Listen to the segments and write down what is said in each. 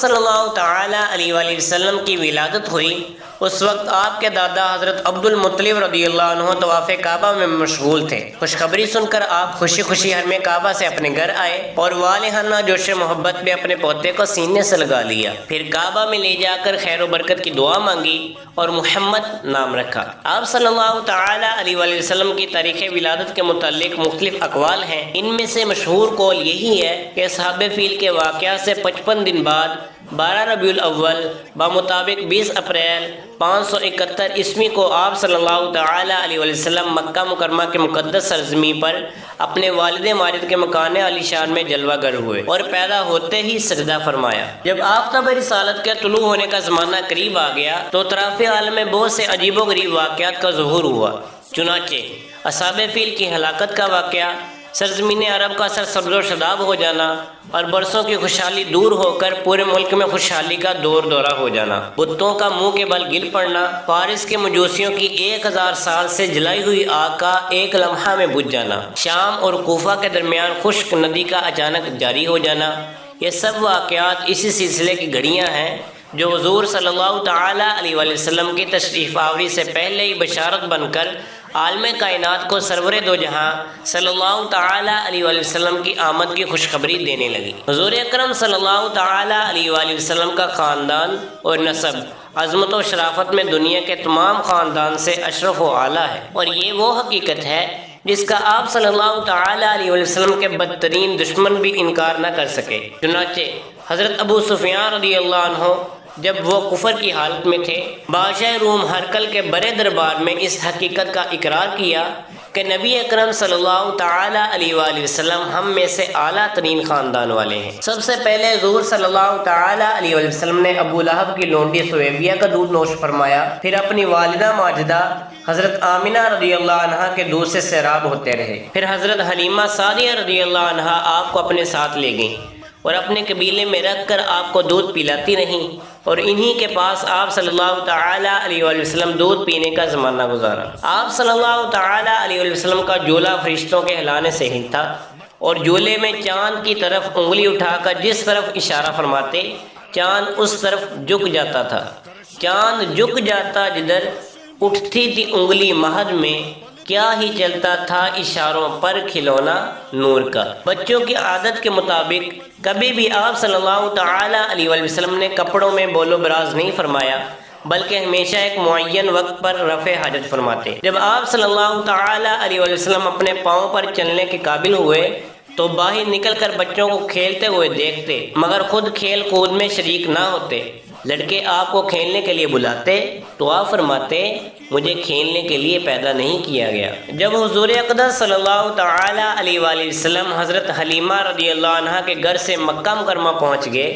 صلی اللہ تعالیٰ علیہ وآلہ وسلم کی ولادت ہوئی اس وقت آپ کے دادا حضرت عبد المطلب رضی اللہ عنہ طواف کعبہ میں مشغول تھے۔ خوشخبری سن کر آپ خوشی خوشی حرم کعبہ سے اپنے گھر آئے اور والہانہ جوش محبت میں اپنے پوتے کو سینے سے لگا لیا، پھر کعبہ میں لے جا کر خیر و برکت کی دعا مانگی اور محمد نام رکھا۔ آپ صلی اللہ تعالیٰ علیہ وآلہ وسلم کی تاریخ ولادت کے متعلق مختلف اقوال ہیں۔ ان میں سے مشہور قول یہی ہے کہ اصحاب فیل کے واقعہ سے 55 دن بعد 12 ربیع الاول بمطابق 20 اپریل 571 عیسوی کو آپ صلی اللہ تعالیٰ علیہ وآلہ وسلم مکہ مکرمہ کے مقدس سرزمین پر اپنے والد ماجد کے مکان علی شان میں جلوہ گر ہوئے اور پیدا ہوتے ہی سجدہ فرمایا۔ جب آفتاب رسالت کے طلوع ہونے کا زمانہ قریب آ گیا تو اطراف عالم میں بہت سے عجیب و غریب واقعات کا ظہور ہوا۔ چنانچہ اصحاب فیل کی ہلاکت کا واقعہ، سرزمین عرب کا سرسبز و شاداب ہو جانا اور برسوں کی خوشحالی دور ہو کر پورے ملک میں خوشحالی کا دورہ ہو جانا، بتوں کا منہ کے بل گر پڑنا، فارس کے مجوسیوں کی 1000 سال سے جلائی ہوئی آگ کا ایک لمحہ میں بجھ جانا، شام اور کوفہ کے درمیان خشک ندی کا اچانک جاری ہو جانا، یہ سب واقعات اسی سلسلے کی گھڑیاں ہیں جو حضور صلی اللہ تعالیٰ علیہ وآلہ وسلم کی تشریف آوری سے پہلے ہی بشارت بن کر عالم کائنات کو سرور دو جہاں صلی اللہ تعالیٰ علیہ وآلہ وسلم کی آمد کی خوشخبری دینے لگی۔ حضور اکرم صلی اللہ تعالیٰ علیہ وآلہ وسلم کا خاندان اور نسب عظمت و شرافت میں دنیا کے تمام خاندان سے اشرف و اعلیٰ ہے، اور یہ وہ حقیقت ہے جس کا آپ صلی اللہ تعالیٰ علیہ وآلہ وسلم کے بدترین دشمن بھی انکار نہ کر سکے۔ چنانچہ حضرت ابو سفیان رضی اللہ عنہ جب وہ کفر کی حالت میں تھے، بادشاہ روم ہرقل کے بڑے دربار میں اس حقیقت کا اقرار کیا کہ نبی اکرم صلی اللہ تعالیٰ علیہ وآلہ وسلم ہم میں سے اعلیٰ ترین خاندان والے ہیں۔ سب سے پہلے حضور صلی اللہ تعالیٰ علیہ وآلہ وسلم نے ابو لہب کی لونڈی سویبیہ کا دودھ نوش فرمایا، پھر اپنی والدہ ماجدہ حضرت آمنہ رضی اللہ عنہا کے دودھ سے سیراب ہوتے رہے، پھر حضرت حلیمہ سعدیہ رضی اللہ عنہا آپ کو اپنے ساتھ لے گئیں اور اپنے قبیلے میں رکھ کر آپ کو دودھ پلاتی رہیں، اور انہی کے پاس آپ صلی اللہ تعالیٰ علیہ وآلہ وسلم دودھ پینے کا زمانہ گزارا۔ آپ صلی اللہ تعالیٰ علیہ وآلہ وسلم کا جولا فرشتوں کے ہلانے سے ہلتا اور جولے میں چاند کی طرف انگلی اٹھا کر جس طرف اشارہ فرماتے چاند اس طرف جھک جاتا تھا، چاند جھک جاتا جدھر اٹھتی تھی انگلی مہد میں، کیا ہی چلتا تھا اشاروں پر کھلونا نور کا۔ بچوں کی عادت کے مطابق کبھی بھی آپ صلی اللہ تعالیٰ علیہ وآلہ وسلم نے کپڑوں میں بول و براز نہیں فرمایا، بلکہ ہمیشہ ایک معین وقت پر رفع حاجت فرماتے۔ جب آپ صلی اللہ تعالیٰ علیہ وآلہ وسلم اپنے پاؤں پر چلنے کے قابل ہوئے تو باہر نکل کر بچوں کو کھیلتے ہوئے دیکھتے، مگر خود کھیل کود میں شریک نہ ہوتے۔ لڑکے آپ کو کھیلنے کے لیے بلاتے تو آپ فرماتے مجھے کھیلنے کے لیے پیدا نہیں کیا گیا۔ جب حضور اقدس صلی اللہ تعالیٰ علیہ وآلہ وسلم حضرت حلیمہ رضی اللہ عنہا کے گھر سے مکہ مکرمہ پہنچ گئے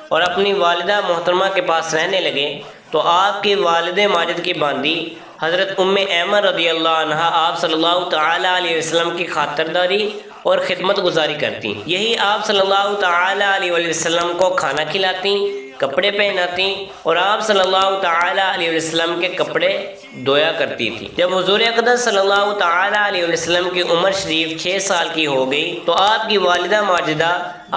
اور اپنی والدہ محترمہ کے پاس رہنے لگے تو آپ کی والد ماجد کی باندی حضرت ام ایمن رضی اللہ عنہا آپ صلی اللہ تعالیٰ علیہ وسلم کی خاطرداری اور خدمت گزاری کرتی، یہی آپ صلی اللہ تعالیٰ علیہ وآلہ وسلم کو کھانا کھلاتی، کپڑے پہناتی اور آپ صلی اللہ تعالیٰ علیہ وسلم کے کپڑے دھویا کرتی تھی۔ جب حضور اقدس صلی اللہ تعالیٰ علیہ وسلم کی عمر شریف 6 سال کی ہو گئی تو آپ کی والدہ ماجدہ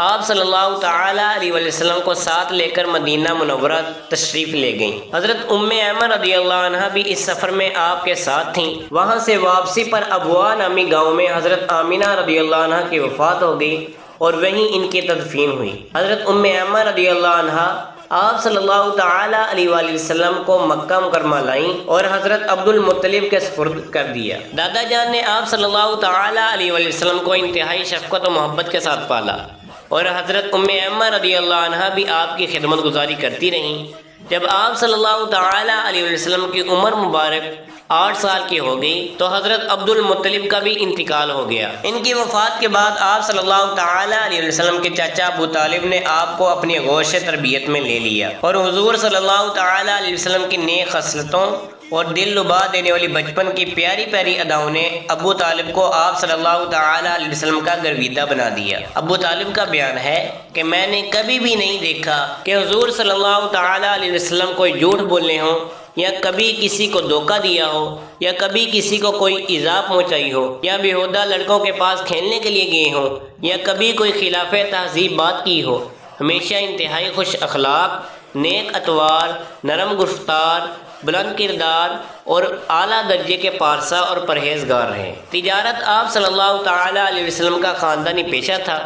آپ صلی اللہ تعالیٰ علیہ وسلم کو ساتھ لے کر مدینہ منورہ تشریف لے گئیں۔ حضرت ام ایمن رضی اللہ عنہا بھی اس سفر میں آپ کے ساتھ تھیں۔ وہاں سے واپسی پر ابوا نامی گاؤں میں حضرت آمنہ رضی اللہ عنہا کی وفات ہو گئی اور وہیں ان کی تدفین ہوئی۔ حضرت ام ایمن رضی اللہ عنہا آپ صلی اللہ تعالیٰ علیہ وآلہ وسلم کو مکہ مکرمہ لائیں اور حضرت عبد المطلب کے سپرد کر دیا۔ دادا جان نے آپ صلی اللہ تعالیٰ علیہ وآلہ وسلم کو انتہائی شفقت و محبت کے ساتھ پالا اور حضرت ام ایمن رضی اللہ عنہا بھی آپ کی خدمت گزاری کرتی رہیں۔ جب آپ صلی اللہ تعالیٰ علیہ وآلہ وسلم کی عمر مبارک 8 سال کی ہو گئی تو حضرت عبد المطلب کا بھی انتقال ہو گیا۔ ان کی وفات کے بعد آپ صلی اللہ تعالیٰ علیہ وسلم کے چاچا ابو طالب نے آپ کو اپنی گوش تربیت میں لے لیا اور حضور صلی اللہ تعالیٰ علیہ وسلم کی نیک خصلتوں اور دل لبا دینے والی بچپن کی پیاری پیاری اداؤں نے ابو طالب کو آپ صلی اللہ تعالیٰ علیہ وسلم کا گرویدہ بنا دیا۔ ابو طالب کا بیان ہے کہ میں نے کبھی بھی نہیں دیکھا کہ حضور صلی اللہ تعالیٰ علیہ وسلم کوئی جھوٹ بولنے ہوں یا کبھی کسی کو دھوکہ دیا ہو یا کبھی کسی کو کوئی ایذا پہنچائی ہو یا بیہودہ لڑکوں کے پاس کھیلنے کے لیے گئے ہوں یا کبھی کوئی خلاف تہذیب بات کی ہو۔ ہمیشہ انتہائی خوش اخلاق، نیک اتوار، نرم گفتار، بلند کردار اور اعلیٰ درجے کے پارسا اور پرہیزگار رہے۔ تجارت آپ صلی اللہ تعالیٰ علیہ وسلم کا خاندانی پیشہ تھا۔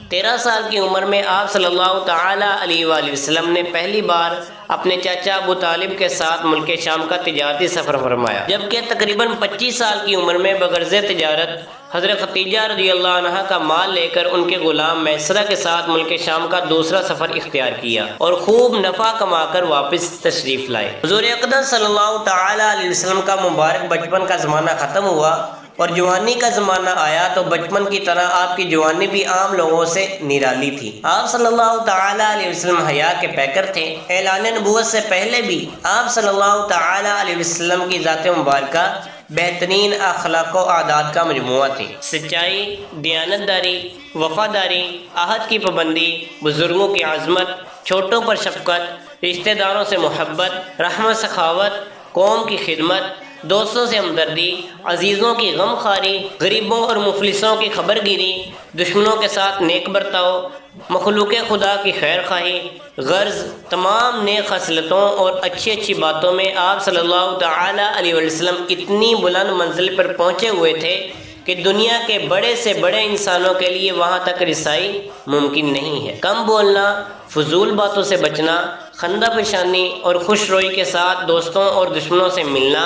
13 سال کی عمر میں آپ صلی اللہ تعالیٰ علیہ وآلہ وسلم نے پہلی بار اپنے چاچا ابو طالب کے ساتھ ملک شام کا تجارتی سفر فرمایا، جبکہ تقریباً 25 سال کی عمر میں بغرض تجارت حضرت ختیجہ رضی اللہ عنہا کا مال لے کر ان کے غلام میسرہ کے ساتھ ملک شام کا دوسرا سفر اختیار کیا اور خوب نفع کما کر واپس تشریف لائے۔ حضور اقدس صلی اللہ تعالیٰ علیہ وسلم کا مبارک بچپن کا زمانہ ختم ہوا اور جوانی کا زمانہ آیا تو بچپن کی طرح آپ کی جوانی بھی عام لوگوں سے نرالی تھی۔ آپ صلی اللہ تعالیٰ علیہ وسلم حیا کے پیکر تھے۔ اعلان نبوت سے پہلے بھی آپ صلی اللہ تعالیٰ علیہ وسلم کی ذات مبارکہ بہترین اخلاق و عادات کا مجموعہ تھی۔ سچائی، دیانتداری، وفاداری، عہد کی پابندی، بزرگوں کی عظمت، چھوٹوں پر شفقت، رشتہ داروں سے محبت، رحمت، سخاوت، قوم کی خدمت، دوستوں سے ہمدردی، عزیزوں کی غم خواری، غریبوں اور مفلسوں کی خبر گیری، دشمنوں کے ساتھ نیک برتاؤ، مخلوق خدا کی خیر خواہی، غرض تمام نیک خصلتوں اور اچھی باتوں میں آپ صلی اللہ تعالیٰ علیہ وسلم اتنی بلند منزل پر پہنچے ہوئے تھے کہ دنیا کے بڑے سے بڑے انسانوں کے لیے وہاں تک رسائی ممکن نہیں ہے۔ کم بولنا، فضول باتوں سے بچنا، خندہ پیشانی اور خوش روئی کے ساتھ دوستوں اور دشمنوں سے ملنا،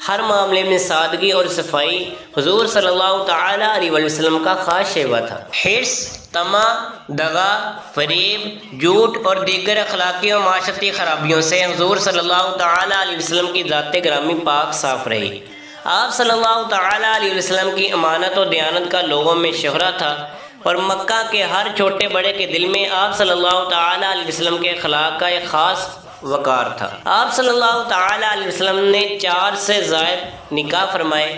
ہر معاملے میں سادگی اور صفائی حضور صلی اللہ تعالیٰ علیہ وسلم کا خاص شیوا تھا۔ حرص، طمع، دغا، فریب، جھوٹ اور دیگر اخلاقی و معاشرتی خرابیوں سے حضور صلی اللہ تعالیٰ علیہ وسلم کی ذات گرامی پاک صاف رہی۔ آپ صلی اللہ تعالیٰ علیہ وسلم کی امانت و دیانت کا لوگوں میں شہرہ تھا اور مکہ کے ہر چھوٹے بڑے کے دل میں آپ صلی اللہ تعالیٰ علیہ وسلم کے اخلاق کا ایک خاص وقار تھا۔ آپ صلی اللہ تعالیٰ علیہ وسلم نے 4 سے زائد نکاح فرمائے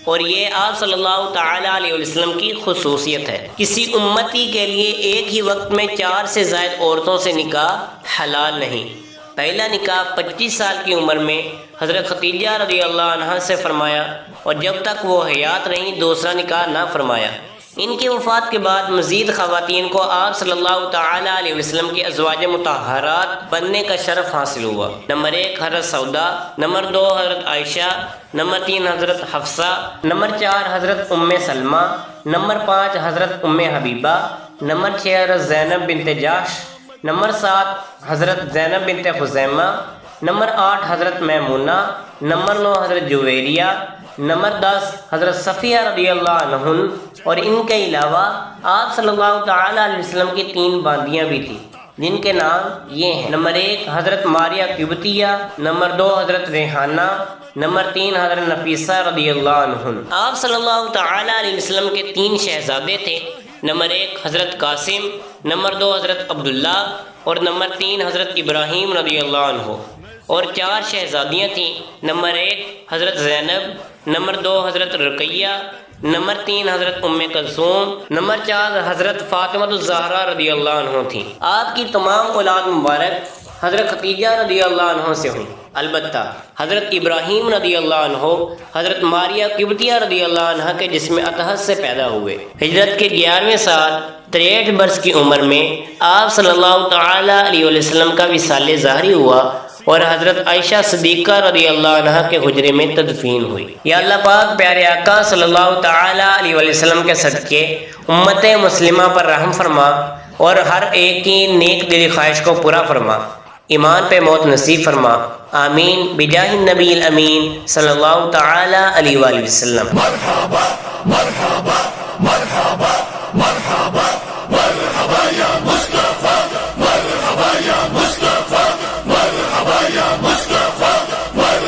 اور یہ آپ صلی اللہ تعالیٰ علیہ وسلم کی خصوصیت ہے۔ کسی امتی کے لیے ایک ہی وقت میں 4 سے زائد عورتوں سے نکاح حلال نہیں۔ پہلا نکاح 25 سال کی عمر میں حضرت ختیجہ رضی اللہ عنہا سے فرمایا اور جب تک وہ حیات رہیں دوسرا نکاح نہ فرمایا۔ ان کی وفات کے بعد مزید خواتین کو آپ صلی اللہ تعالیٰ علیہ وسلم کی ازواج مطہرات بننے کا شرف حاصل ہوا۔ نمبر 1 حضرت سودا، نمبر 2 حضرت عائشہ، نمبر 3 حضرت حفصہ، نمبر 4 حضرت ام سلمہ، نمبر 5 حضرت ام حبیبہ، نمبر 6 حضرت زینب بنت جحش، نمبر 7 حضرت زینب بنت خزیمہ، نمبر 8 حضرت میمونہ، نمبر 9 حضرت جویریہ، نمبر 10 حضرت صفیہ رضی اللہ عنہن، اور ان کے علاوہ آپ صلی اللہ تعالیٰ علیہ وسلم کی 3 باندیاں بھی تھیں جن کے نام یہ ہیں۔ نمبر 1 حضرت ماریہ قبطیہ، نمبر 2 حضرت ریحانہ، نمبر 3 حضرت نفیسہ رضی اللہ عنہن۔ آپ صلی اللہ تعالیٰ علیہ وسلم کے 3 شہزادے تھے۔ نمبر 1 حضرت قاسم، نمبر 2 حضرت عبداللہ اور نمبر 3 حضرت ابراہیم رضی اللہ عنہ، اور 4 شہزادیاں تھیں۔ نمبر 1 حضرت زینب، نمبر 2 حضرت رقیہ، نمبر 3 حضرت ام کلثوم، نمبر 4 حضرت فاطمہ الزہرا رضی اللہ عنہ تھیں۔ آپ کی تمام اولاد مبارک حضرت ختیجہ رضی اللہ عنہ سے ہوئی، البتہ حضرت ابراہیم رضی اللہ عنہ حضرت ماریہ قبطیہ رضی اللہ عنہ کے جسم اطہر سے پیدا ہوئے۔ ہجرت کے 11ویں سال 63 برس کی عمر میں آپ صلی اللہ تعالیٰ علیہ وسلم کا وصال ظاہری ہوا اور حضرت عائشہ صدیقہ رضی اللہ عنہ کے حجرے میں تدفین ہوئی۔ یا اللہ پاک پیارے آقا صلی اللہ تعالیٰ علیہ وسلم کے صدقے امت مسلمہ پر رحم فرما اور ہر ایک کی نیک دلی خواہش کو پورا فرما، ایمان پہ موت نصیب فرما، آمین بجاہ النبی الامین صلی اللہ تعالیٰ علیہ وآلہ وسلم۔ مرحبا مرحبا مرحبا مرحبا۔